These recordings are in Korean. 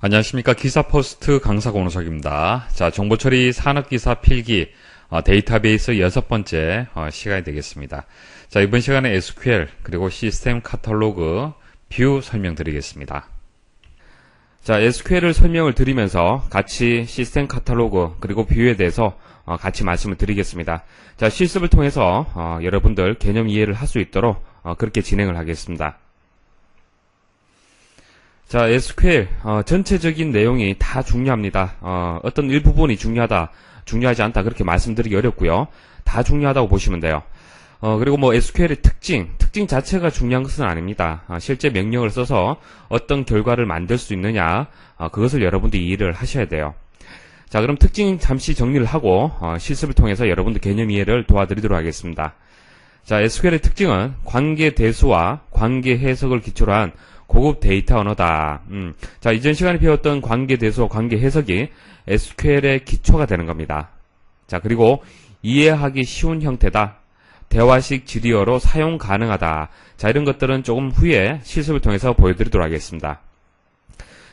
안녕하십니까. 기사포스트 강사 권호석입니다. 자, 정보처리 산업기사 필기 데이터베이스 6번째 시간이 되겠습니다. 자, 이번 시간에 SQL 그리고 시스템 카탈로그 뷰 설명드리겠습니다. 자, SQL을 설명을 드리면서 같이 시스템 카탈로그 그리고 뷰에 대해서 같이 말씀을 드리겠습니다. 자, 실습을 통해서 여러분들 개념 이해를 할 수 있도록 그렇게 진행을 하겠습니다. 자, SQL 전체적인 내용이 다 중요합니다. 어떤 일부분이 중요하지 않다 그렇게 말씀드리기 어렵고요. 다 중요하다고 보시면 돼요. 그리고 뭐 SQL의 특징 자체가 중요한 것은 아닙니다. 실제 명령을 써서 어떤 결과를 만들 수 있느냐, 그것을 여러분들이 이해를 하셔야 돼요. 자, 그럼 특징 잠시 정리를 하고 실습을 통해서 여러분들 개념 이해를 도와드리도록 하겠습니다. 자, SQL의 특징은 관계 대수와 관계 해석을 기초로 한 고급 데이터 언어다. 자, 이전 시간에 배웠던 관계 대수와 관계 해석이 SQL의 기초가 되는 겁니다. 자, 그리고 이해하기 쉬운 형태다. 대화식 지리어로 사용 가능하다. 자, 이런 것들은 조금 후에 실습을 통해서 보여드리도록 하겠습니다.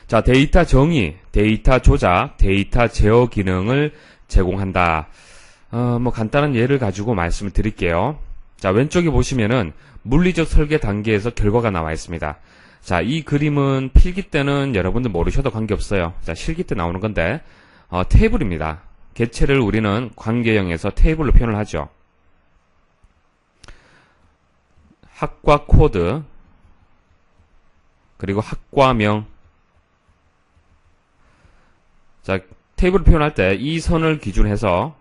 자, 데이터 정의, 데이터 조작, 데이터 제어 기능을 제공한다. 뭐 간단한 예를 가지고 말씀을 드릴게요. 자, 왼쪽에 보시면은 물리적 설계 단계에서 결과가 나와 있습니다. 자, 이 그림은 필기 때는 여러분들 모르셔도 관계없어요. 자, 실기 때 나오는 건데, 테이블입니다. 개체를 우리는 관계형에서 테이블로 표현을 하죠. 학과 코드, 그리고 학과명. 자, 테이블을 표현할 때 이 선을 기준해서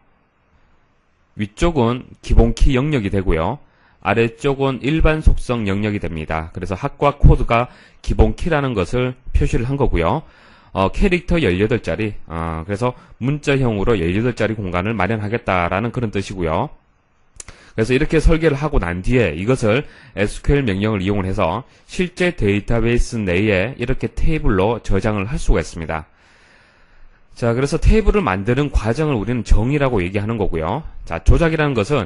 위쪽은 기본키 영역이 되고요. 아래쪽은 일반 속성 영역이 됩니다. 그래서 학과 코드가 기본키라는 것을 표시를 한 거고요. 캐릭터 18자리, 그래서 문자형으로 18자리 공간을 마련하겠다라는 그런 뜻이고요. 그래서 이렇게 설계를 하고 난 뒤에 이것을 SQL 명령을 이용을 해서 실제 데이터베이스 내에 이렇게 테이블로 저장을 할 수가 있습니다. 자, 그래서 테이블을 만드는 과정을 우리는 정의라고 얘기하는 거고요. 자, 조작이라는 것은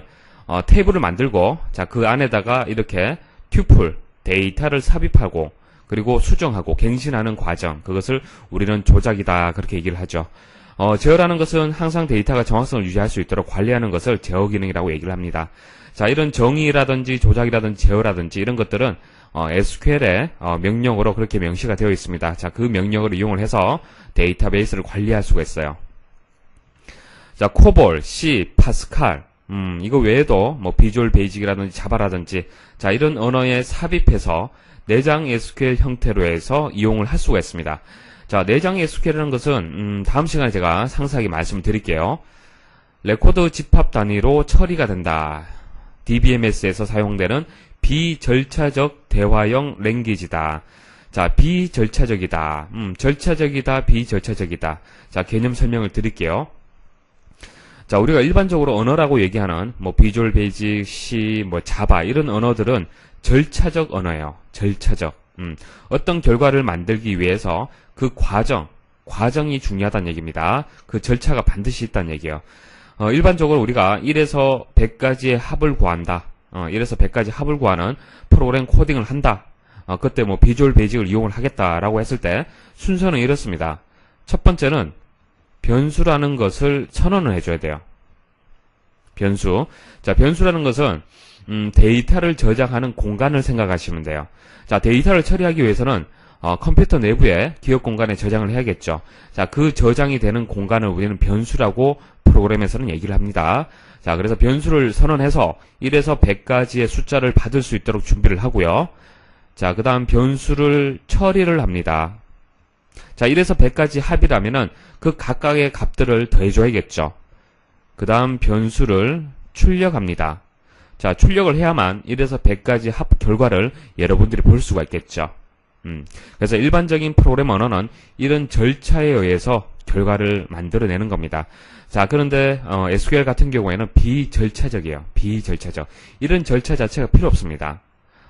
테이블을 만들고, 자, 그 안에다가 이렇게 튜플, 데이터를 삽입하고, 그리고 수정하고, 갱신하는 과정, 그것을 우리는 조작이다, 그렇게 얘기를 하죠. 제어라는 것은 항상 데이터가 정확성을 유지할 수 있도록 관리하는 것을 제어 기능이라고 얘기를 합니다. 자, 이런 정의라든지 조작이라든지 제어라든지 이런 것들은 SQL의 명령으로 그렇게 명시가 되어 있습니다. 자, 그 명령을 이용을 해서 데이터베이스를 관리할 수가 있어요. 자, 코볼, C, 파스칼, 이거 외에도 뭐 비주얼 베이직이라든지 자바라든지 자, 이런 언어에 삽입해서 내장 SQL 형태로 해서 이용을 할 수가 있습니다. 자, 내장 SQL이라는 것은 다음 시간에 제가 상세하게 말씀을 드릴게요. 레코드 집합 단위로 처리가 된다. DBMS에서 사용되는 비절차적 대화형 랭귀지다. 자, 비절차적이다. 절차적이다, 비절차적이다. 자, 개념 설명을 드릴게요. 자, 우리가 일반적으로 언어라고 얘기하는 뭐 비주얼 베이직, C, 뭐 자바 이런 언어들은 절차적 언어예요. 절차적. 어떤 결과를 만들기 위해서 그 과정이 중요하다는 얘기입니다. 그 절차가 반드시 있다는 얘기예요. 일반적으로 우리가 1에서 100가지의 합을 구한다. 1에서 100가지 합을 구하는 프로그램 코딩을 한다. 그때 뭐 비주얼 베이직을 이용을 하겠다라고 했을 때 순서는 이렇습니다. 첫 번째는 변수라는 것을 선언을 해줘야 돼요. 변수. 자, 변수라는 것은 데이터를 저장하는 공간을 생각하시면 돼요. 자, 데이터를 처리하기 위해서는 컴퓨터 내부에 기억 공간에 저장을 해야겠죠. 자, 그 저장이 되는 공간을 우리는 변수라고 프로그램에서는 얘기를 합니다. 자, 그래서 변수를 선언해서 1에서 100가지의 숫자를 받을 수 있도록 준비를 하고요. 자, 그 다음 변수를 처리를 합니다. 자, 1에서 100가지 합이라면은 그 각각의 값들을 더해줘야겠죠. 그 다음 변수를 출력합니다. 자, 출력을 해야만 1에서 100가지 합 결과를 여러분들이 볼 수가 있겠죠. 그래서 일반적인 프로그램 언어는 이런 절차에 의해서 결과를 만들어내는 겁니다. 자, 그런데 SQL 같은 경우에는 비절차적이에요. 비절차적. 이런 절차 자체가 필요 없습니다.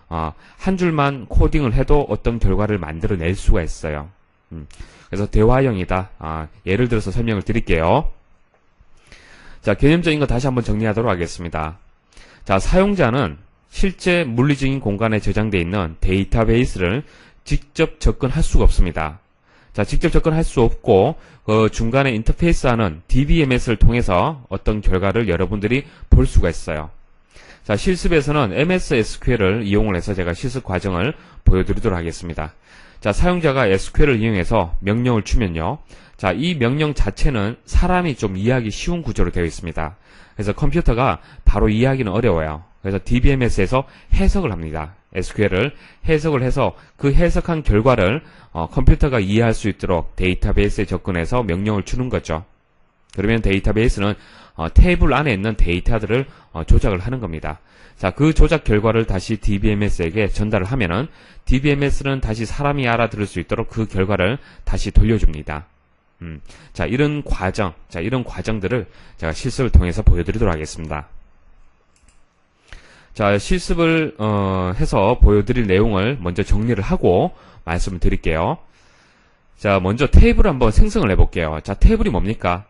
한 줄만 코딩을 해도 어떤 결과를 만들어낼 수가 있어요. 그래서 대화형이다. 예를 들어서 설명을 드릴게요. 자, 개념적인 거 다시 한번 정리하도록 하겠습니다. 자, 사용자는 실제 물리적인 공간에 저장되어 있는 데이터베이스를 직접 접근할 수가 없습니다. 자, 직접 접근할 수 없고 그 중간에 인터페이스하는 DBMS를 통해서 어떤 결과를 여러분들이 볼 수가 있어요. 자, 실습에서는 MS SQL을 이용을 해서 제가 실습 과정을 보여드리도록 하겠습니다. 자, 사용자가 SQL을 이용해서 명령을 주면요. 자, 이 명령 자체는 사람이 좀 이해하기 쉬운 구조로 되어 있습니다. 그래서 컴퓨터가 바로 이해하기는 어려워요. 그래서 DBMS에서 해석을 합니다. SQL을 해석을 해서 그 해석한 결과를 컴퓨터가 이해할 수 있도록 데이터베이스에 접근해서 명령을 주는 거죠. 그러면 데이터베이스는 테이블 안에 있는 데이터들을 조작을 하는 겁니다. 자, 그 조작 결과를 다시 DBMS에게 전달을 하면은 DBMS는 다시 사람이 알아들을 수 있도록 그 결과를 다시 돌려줍니다. 자, 이런 과정들을 제가 실습을 통해서 보여드리도록 하겠습니다. 자, 실습을 해서 보여드릴 내용을 먼저 정리를 하고 말씀을 드릴게요. 자, 먼저 테이블을 한번 생성을 해볼게요. 자, 테이블이 뭡니까?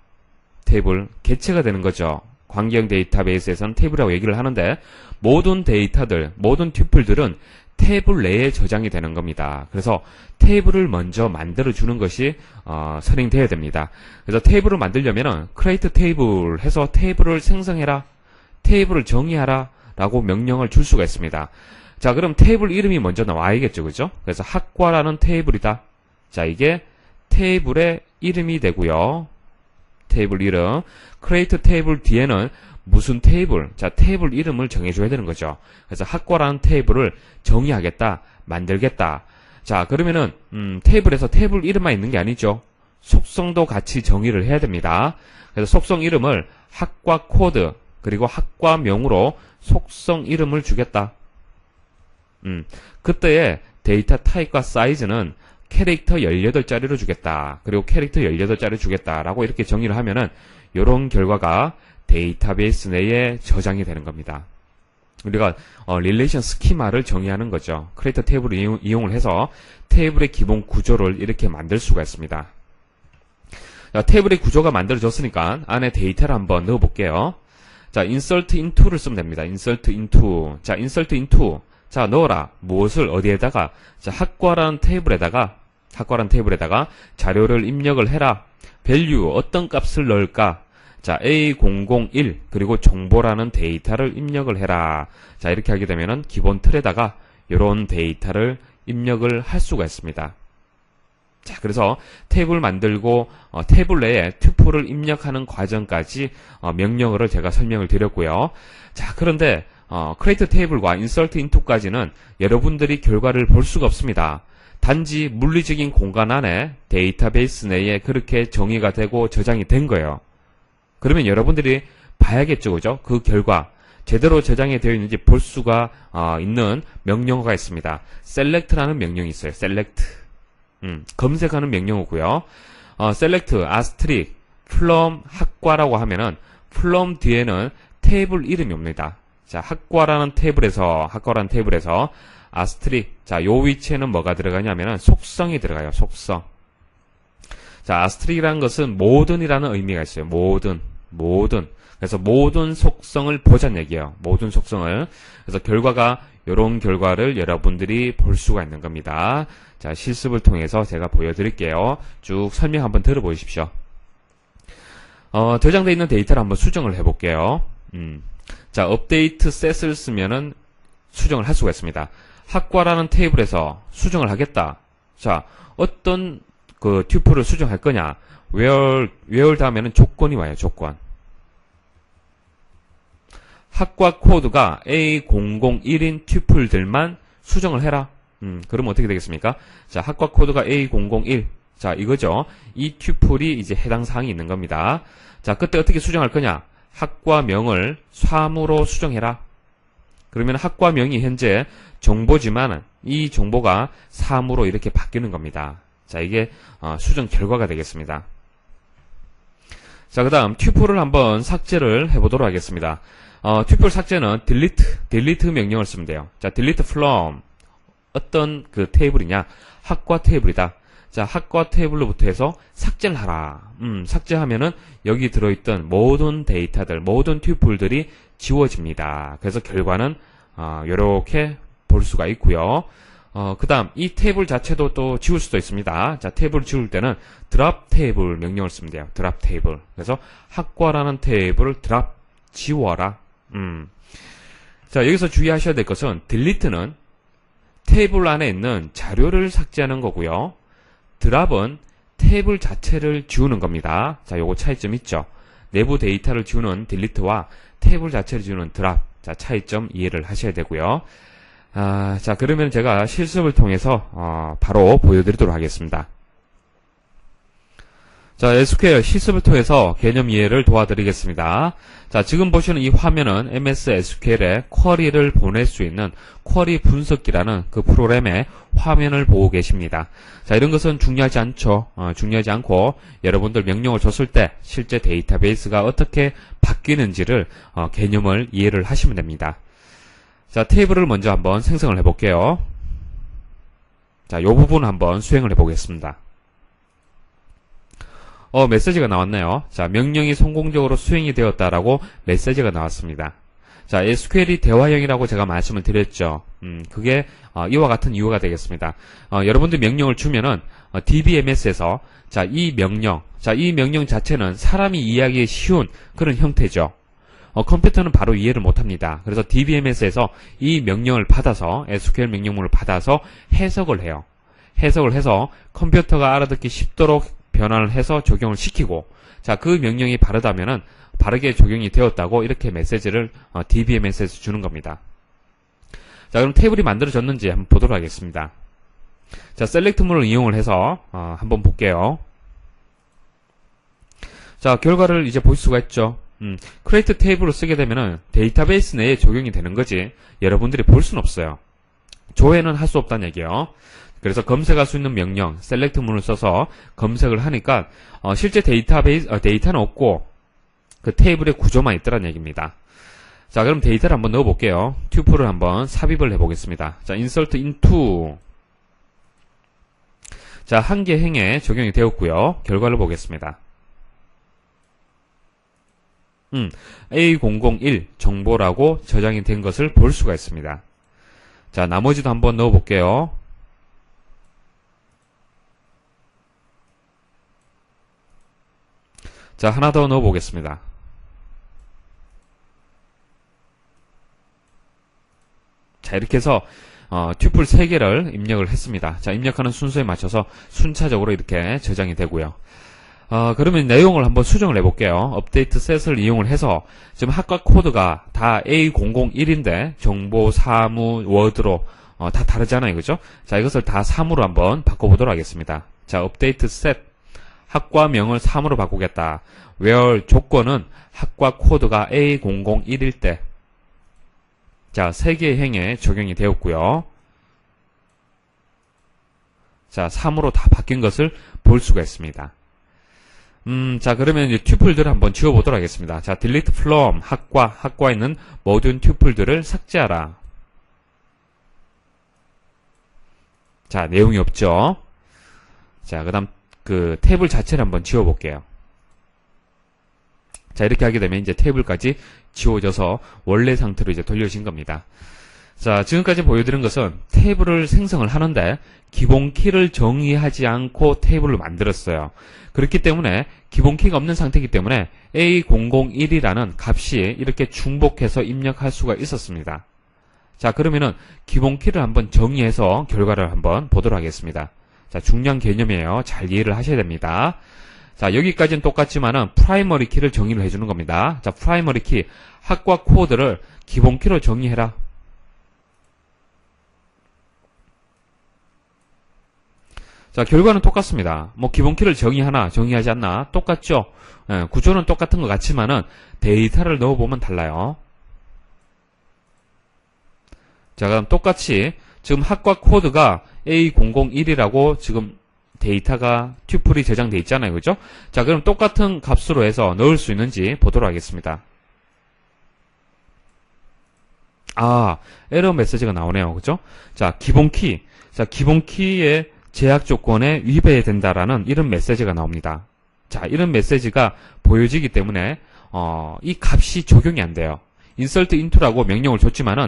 테이블, 개체가 되는 거죠. 관계형 데이터베이스에서는 테이블이라고 얘기를 하는데 모든 데이터들, 모든 튜플들은 테이블 내에 저장이 되는 겁니다. 그래서 테이블을 먼저 만들어주는 것이 선행되어야 됩니다. 그래서 테이블을 만들려면은 create table 해서 테이블을 생성해라, 테이블을 정의하라 라고 명령을 줄 수가 있습니다. 자, 그럼 테이블 이름이 먼저 나와야겠죠, 그죠? 그래서 학과라는 테이블이다. 자, 이게 테이블의 이름이 되고요. 테이블 이름, create table 뒤에는 무슨 테이블, 자, 테이블 이름을 정해줘야 되는 거죠. 그래서 학과라는 테이블을 정의하겠다, 만들겠다. 자, 그러면은 테이블에서 테이블 이름만 있는 게 아니죠. 속성도 같이 정의를 해야 됩니다. 그래서 속성 이름을 학과 코드 그리고 학과명으로 속성 이름을 주겠다. 그때의 데이터 타입과 사이즈는 캐릭터 18자리로 주겠다. 그리고 캐릭터 18자리 주겠다라고 이렇게 정의를 하면은 이런 결과가 데이터베이스 내에 저장이 되는 겁니다. 우리가 릴레이션 스키마를 정의하는 거죠. 크리에이터 테이블을 이용을 해서 테이블의 기본 구조를 이렇게 만들 수가 있습니다. 자, 테이블의 구조가 만들어졌으니까 안에 데이터를 한번 넣어 볼게요. 자, insert into를 쓰면 됩니다. insert into. 자, insert into. 자, 넣어라. 무엇을 어디에다가? 자, 학과라는 테이블에다가 자료를 입력을 해라. value 어떤 값을 넣을까? 자, A001 그리고 정보라는 데이터를 입력을 해라. 자, 이렇게 하게 되면은 기본 틀에다가 이런 데이터를 입력을 할 수가 있습니다. 자, 그래서 테이블 만들고 테이블 내에 튜플을 입력하는 과정까지 명령어를 제가 설명을 드렸고요. 자, 그런데 create table과 insert into까지는 여러분들이 결과를 볼 수가 없습니다. 단지 물리적인 공간 안에 데이터베이스 내에 그렇게 정의가 되고 저장이 된 거예요. 그러면 여러분들이 봐야겠죠, 그죠? 그 결과 제대로 저장이 되어 있는지 볼 수가 있는 명령어가 있습니다. select라는 명령이 있어요. select. 검색하는 명령어고요. select, asterisk, from 학과라고 하면은 from 뒤에는 테이블 이름이 옵니다. 자, 학과라는 테이블에서 asterisk. 자, 요 위치에는 뭐가 들어가냐면은 속성이 들어가요. 속성. 자, asterisk이라는 것은 모든이라는 의미가 있어요. 모든. 그래서 모든 속성을 보자는 얘기예요. 모든 속성을. 그래서 결과가 이런 결과를 여러분들이 볼 수가 있는 겁니다. 자, 실습을 통해서 제가 보여드릴게요. 쭉 설명 한번 들어보십시오. 저장되어 있는 데이터를 한번 수정을 해볼게요. 자, 업데이트 셋을 쓰면은 수정을 할 수가 있습니다. 학과라는 테이블에서 수정을 하겠다. 자, 어떤 그 튜플을 수정할 거냐? where 다음에는 조건이 와요. 조건. 학과 코드가 A001인 튜플들만 수정을 해라. 그러면 어떻게 되겠습니까? 자, 학과 코드가 A001. 자, 이거죠. 이 튜플이 이제 해당 사항이 있는 겁니다. 자, 그때 어떻게 수정할 거냐? 학과명을 사무로 수정해라. 그러면 학과명이 현재 정보지만 이 정보가 사무로 이렇게 바뀌는 겁니다. 자, 이게 수정 결과가 되겠습니다. 자, 그 다음 튜플을 한번 삭제를 해보도록 하겠습니다. 튜플 삭제는 delete 명령을 쓰면 돼요. 자, delete from 어떤 그 테이블이냐? 학과 테이블이다. 자, 학과 테이블로부터 해서 삭제를 하라. 삭제하면은 여기 들어있던 모든 데이터들, 모든 튜플들이 지워집니다. 그래서 결과는 이렇게 볼 수가 있고요. 그 다음, 이 테이블 자체도 또 지울 수도 있습니다. 자, 테이블을 지울 때는 드랍 테이블 명령을 쓰면 돼요. 드랍 테이블. 그래서 학과라는 테이블을 드랍, 지워라. 자, 여기서 주의하셔야 될 것은, 딜리트는 테이블 안에 있는 자료를 삭제하는 거고요. 드랍은 테이블 자체를 지우는 겁니다. 자, 요거 차이점 있죠? 내부 데이터를 지우는 딜리트와 테이블 자체를 지우는 드랍. 자, 차이점 이해를 하셔야 되고요. 자, 그러면 제가 실습을 통해서 바로 보여드리도록 하겠습니다. 자, SQL 실습을 통해서 개념 이해를 도와드리겠습니다. 자, 지금 보시는 이 화면은 MS SQL에 쿼리를 보낼 수 있는 쿼리 분석기라는 그 프로그램의 화면을 보고 계십니다. 자, 이런 것은 중요하지 않죠. 중요하지 않고 여러분들 명령을 줬을 때 실제 데이터베이스가 어떻게 바뀌는지를 개념을 이해를 하시면 됩니다. 자, 테이블을 먼저 한번 생성을 해볼게요. 자, 이 부분 한번 수행을 해보겠습니다. 메시지가 나왔네요. 자, 명령이 성공적으로 수행이 되었다라고 메시지가 나왔습니다. 자, SQL이 대화형이라고 제가 말씀을 드렸죠. 그게 이와 같은 이유가 되겠습니다. 여러분들 명령을 주면은 DBMS에서 이 명령 자체는 사람이 이해하기 쉬운 그런 형태죠. 컴퓨터는 바로 이해를 못합니다. 그래서 DBMS에서 이 명령을 받아서 SQL 명령문을 받아서 해석을 해요. 해석을 해서 컴퓨터가 알아듣기 쉽도록 변환을 해서 적용을 시키고, 자, 그 명령이 바르다면은 바르게 적용이 되었다고 이렇게 메시지를 DBMS에서 주는 겁니다. 자, 그럼 테이블이 만들어졌는지 한번 보도록 하겠습니다. 자, 셀렉트문을 이용을 해서 한번 볼게요. 자, 결과를 이제 볼 수가 있죠. 크리에이트 테이블을 쓰게 되면은 데이터베이스 내에 적용이 되는 거지 여러분들이 볼 수는 없어요. 조회는 할 수 없다는 얘기예요. 그래서 검색할 수 있는 명령, 셀렉트문을 써서 검색을 하니까 실제 데이터는 없고 그 테이블의 구조만 있더란 얘기입니다. 자, 그럼 데이터를 한번 넣어볼게요. 튜플을 한번 삽입을 해보겠습니다. 자, insert into. 자, 한 개 행에 적용이 되었고요. 결과를 보겠습니다. A001 정보라고 저장이 된 것을 볼 수가 있습니다. 자, 나머지도 한번 넣어볼게요. 자, 하나 더 넣어보겠습니다. 자, 이렇게 해서 튜플 3개를 입력을 했습니다. 자, 입력하는 순서에 맞춰서 순차적으로 이렇게 저장이 되고요. 그러면 내용을 한번 수정을 해볼게요. 업데이트 셋을 이용을 해서 지금 학과 코드가 다 A001인데 정보, 사무, 워드로 다 다르잖아요. 그죠? 자, 이것을 다 3으로 한번 바꿔보도록 하겠습니다. 자, 업데이트 셋. 학과명을 3으로 바꾸겠다. where 조건은 학과 코드가 A001일 때. 자, 3개의 행에 적용이 되었고요. 자, 3으로 다 바뀐 것을 볼 수가 있습니다. 자, 그러면 이제 튜플들을 한번 지워보도록 하겠습니다. 자, delete from 학과에 있는 모든 튜플들을 삭제하라. 자, 내용이 없죠. 자, 그 다음 그 테이블 자체를 한번 지워볼게요. 자, 이렇게 하게 되면 이제 테이블까지 지워져서 원래 상태로 이제 돌려진 겁니다. 자, 지금까지 보여드린 것은 테이블을 생성을 하는데 기본 키를 정의하지 않고 테이블을 만들었어요. 그렇기 때문에 기본 키가 없는 상태이기 때문에 A001이라는 값이 이렇게 중복해서 입력할 수가 있었습니다. 자, 그러면은 기본 키를 한번 정의해서 결과를 한번 보도록 하겠습니다. 자, 중요한 개념이에요. 잘 이해를 하셔야 됩니다. 자, 여기까지는 똑같지만은 프라이머리 키를 정의를 해주는 겁니다. 자, 프라이머리 키, 학과 코드를 기본 키로 정의해라. 자, 결과는 똑같습니다. 뭐 기본 키를 정의하나 정의하지 않나 똑같죠. 구조는 똑같은 것 같지만은 데이터를 넣어보면 달라요. 자, 그럼 똑같이 지금 학과 코드가 A001이라고 지금 데이터가 튜플이 저장되어 있잖아요. 그죠? 자, 그럼 똑같은 값으로 해서 넣을 수 있는지 보도록 하겠습니다. 에러 메시지가 나오네요. 그죠? 자, 기본 키. 자, 기본 키의 제약 조건에 위배된다라는 이런 메시지가 나옵니다. 자, 이런 메시지가 보여지기 때문에 이 값이 적용이 안 돼요. insert into라고 명령을 줬지만은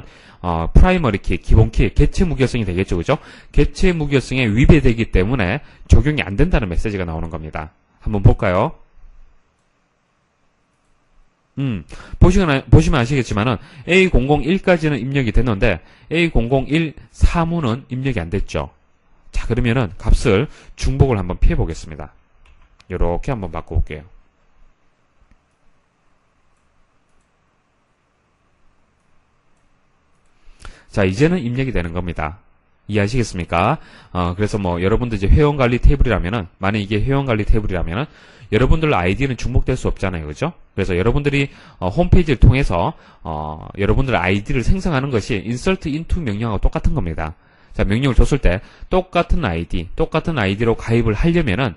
프라이머리 키, 기본 키, 개체 무결성이 되겠죠, 그죠? 개체 무결성에 위배되기 때문에 적용이 안 된다는 메시지가 나오는 겁니다. 한번 볼까요? 보시면 아시겠지만은 A001까지는 입력이 됐는데 A001 사무는 입력이 안 됐죠. 자, 그러면은 값을 중복을 한번 피해 보겠습니다. 요렇게 한번 바꿔 볼게요. 자, 이제는 입력이 되는 겁니다. 이해하시겠습니까? 그래서 뭐 여러분들 이제 회원관리 테이블이라면은, 만약 이게 회원관리 테이블이라면은 여러분들 아이디는 중복될 수 없잖아요, 그죠? 그래서 여러분들이 홈페이지를 통해서 여러분들 아이디를 생성하는 것이 insert into 명령하고 똑같은 겁니다. 자, 명령을 줬을 때 똑같은 아이디로 가입을 하려면은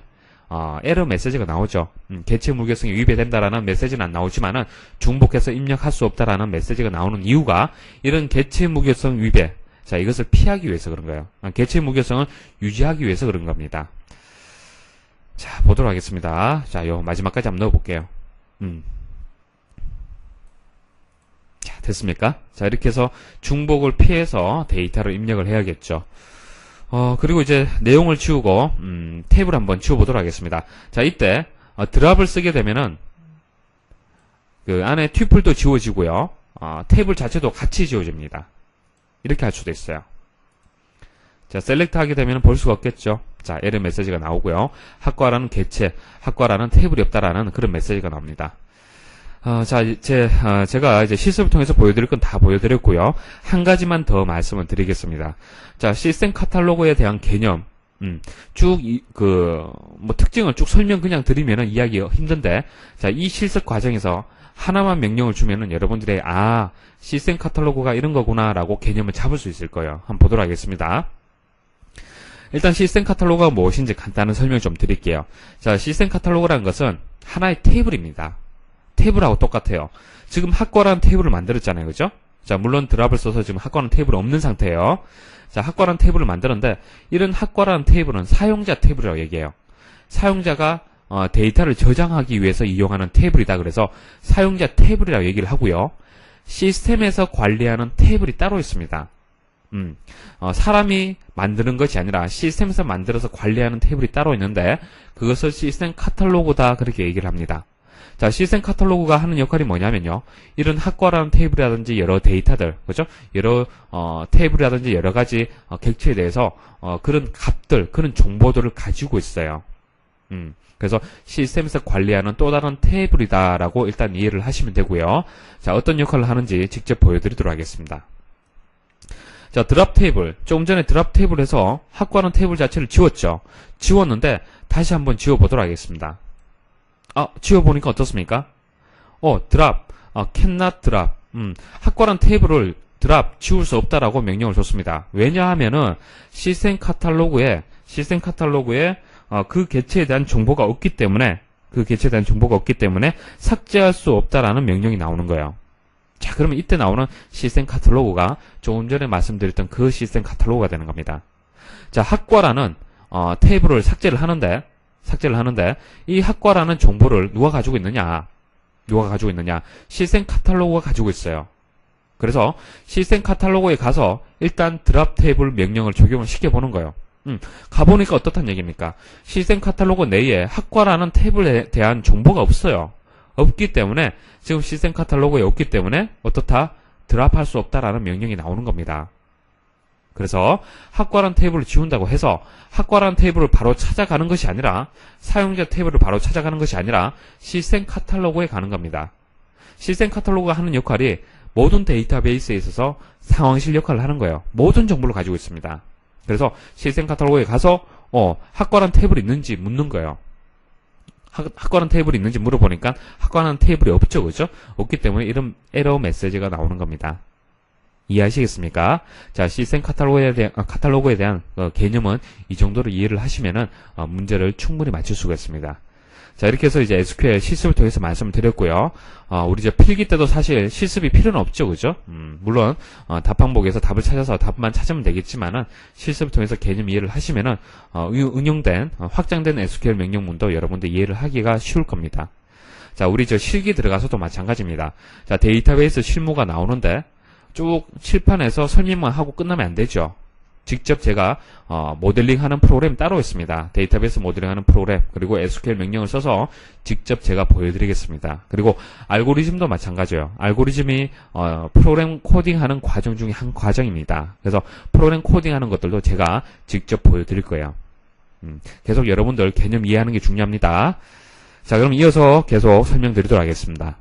에러 메시지가 나오죠. 개체 무결성이 위배된다라는 메시지는 안 나오지만은 중복해서 입력할 수 없다라는 메시지가 나오는 이유가 이런 개체 무결성 위배, 자, 이것을 피하기 위해서 그런 거예요. 개체 무결성을 유지하기 위해서 그런 겁니다. 자, 보도록 하겠습니다. 자, 요 마지막까지 한번 넣어볼게요. 자, 됐습니까? 자, 이렇게 해서 중복을 피해서 데이터를 입력을 해야겠죠. 그리고 이제 내용을 지우고, 탭을 한번 지워보도록 하겠습니다. 자, 이때, 드랍을 쓰게 되면은, 그 안에 튜플도 지워지고요. 탭을 자체도 같이 지워집니다. 이렇게 할 수도 있어요. 자, 셀렉트 하게 되면 볼 수가 없겠죠. 자, 에러 메시지가 나오고요. 학과라는 개체, 학과라는 테이블이 없다라는 그런 메시지가 나옵니다. 자, 제가 이제 실습을 통해서 보여드릴 건 다 보여드렸고요. 한 가지만 더 말씀을 드리겠습니다. 자, 시스템 카탈로그에 대한 개념, 특징을 쭉 설명 그냥 드리면은 이야기가 힘든데, 자, 이 실습 과정에서 하나만 명령을 주면은 여러분들의, 시스템 카탈로그가 이런 거구나라고 개념을 잡을 수 있을 거예요. 한번 보도록 하겠습니다. 일단 시스템 카탈로그가 무엇인지 간단한 설명 좀 드릴게요. 자, 시스템 카탈로그라는 것은 하나의 테이블입니다. 테이블하고 똑같아요. 지금 학과라는 테이블을 만들었잖아요, 그죠? 자, 물론 드랍을 써서 지금 학과라는 테이블이 없는 상태예요. 자, 학과라는 테이블을 만들었는데 이런 학과라는 테이블은 사용자 테이블이라고 얘기해요. 사용자가 데이터를 저장하기 위해서 이용하는 테이블이다. 그래서 사용자 테이블이라고 얘기를 하고요. 시스템에서 관리하는 테이블이 따로 있습니다. 사람이 만드는 것이 아니라 시스템에서 만들어서 관리하는 테이블이 따로 있는데 그것을 시스템 카탈로그다 그렇게 얘기를 합니다. 자, 시스템 카탈로그가 하는 역할이 뭐냐면요. 이런 학과라는 테이블이라든지 여러 데이터들, 그죠? 여러 테이블이라든지 여러 가지 객체에 대해서 그런 값들, 그런 정보들을 가지고 있어요. 그래서 시스템에서 관리하는 또 다른 테이블이다라고 일단 이해를 하시면 되고요. 자, 어떤 역할을 하는지 직접 보여드리도록 하겠습니다. 자, 드랍 테이블. 조금 전에 드랍 테이블에서 학과라는 테이블 자체를 지웠죠. 지웠는데 다시 한번 지워보도록 하겠습니다. 지워보니까 어떻습니까? 드랍, cannot drop. 학과라는 테이블을 드랍, 지울 수 없다라고 명령을 줬습니다. 왜냐하면은 시스템 카탈로그에 그 개체에 대한 정보가 없기 때문에 삭제할 수 없다라는 명령이 나오는 거예요. 자, 그러면 이때 나오는 시스템 카탈로그가 조금 전에 말씀드렸던 그 시스템 카탈로그가 되는 겁니다. 자, 학과라는 테이블을 삭제를 하는데 이 학과라는 정보를 누가 가지고 있느냐? 시스템 카탈로그가 가지고 있어요. 그래서 시스템 카탈로그에 가서 일단 드랍 테이블 명령을 적용을 시켜보는 거예요. 가보니까 어떻단 얘기입니까? 시스템 카탈로그 내에 학과라는 테이블에 대한 정보가 없어요. 없기 때문에 지금 시스템 카탈로그에 없기 때문에 어떻다? 드랍할 수 없다라는 명령이 나오는 겁니다. 그래서 학과라는 테이블을 지운다고 해서 학과라는 테이블을 바로 찾아가는 것이 아니라 사용자 테이블을 바로 찾아가는 것이 아니라 시스템 카탈로그에 가는 겁니다. 시스템 카탈로그가 하는 역할이 모든 데이터베이스에 있어서 상황실 역할을 하는 거예요. 모든 정보를 가지고 있습니다. 그래서 시스템 카탈로그에 가서 학과라는 테이블이 있는지 묻는 거예요. 학과라는 테이블이 있는지 물어보니까 학과라는 테이블이 없죠, 그죠? 없기 때문에 이런 에러 메시지가 나오는 겁니다. 이해하시겠습니까? 자, 시스템 카탈로그에 대한 개념은 이 정도로 이해를 하시면은 문제를 충분히 맞출 수가 있습니다. 자, 이렇게 해서 이제 SQL 실습을 통해서 말씀을 드렸고요. 우리 이제 필기 때도 사실 실습이 필요는 없죠, 그죠? 물론 답항목에서 답을 찾아서 답만 찾으면 되겠지만은 실습을 통해서 개념 이해를 하시면은 응용된 확장된 SQL 명령문도 여러분들 이해를 하기가 쉬울 겁니다. 자, 우리 저 실기 들어가서도 마찬가지입니다. 자, 데이터베이스 실무가 나오는데 쭉 칠판에서 설명만 하고 끝나면 안 되죠. 직접 제가 모델링하는 프로그램 따로 있습니다. 데이터베이스 모델링하는 프로그램, 그리고 SQL 명령을 써서 직접 제가 보여드리겠습니다. 그리고 알고리즘도 마찬가지예요. 알고리즘이 프로그램 코딩하는 과정 중에 한 과정입니다. 그래서 프로그램 코딩하는 것들도 제가 직접 보여드릴 거예요. 계속 여러분들 개념 이해하는 게 중요합니다. 자, 그럼 이어서 계속 설명드리도록 하겠습니다.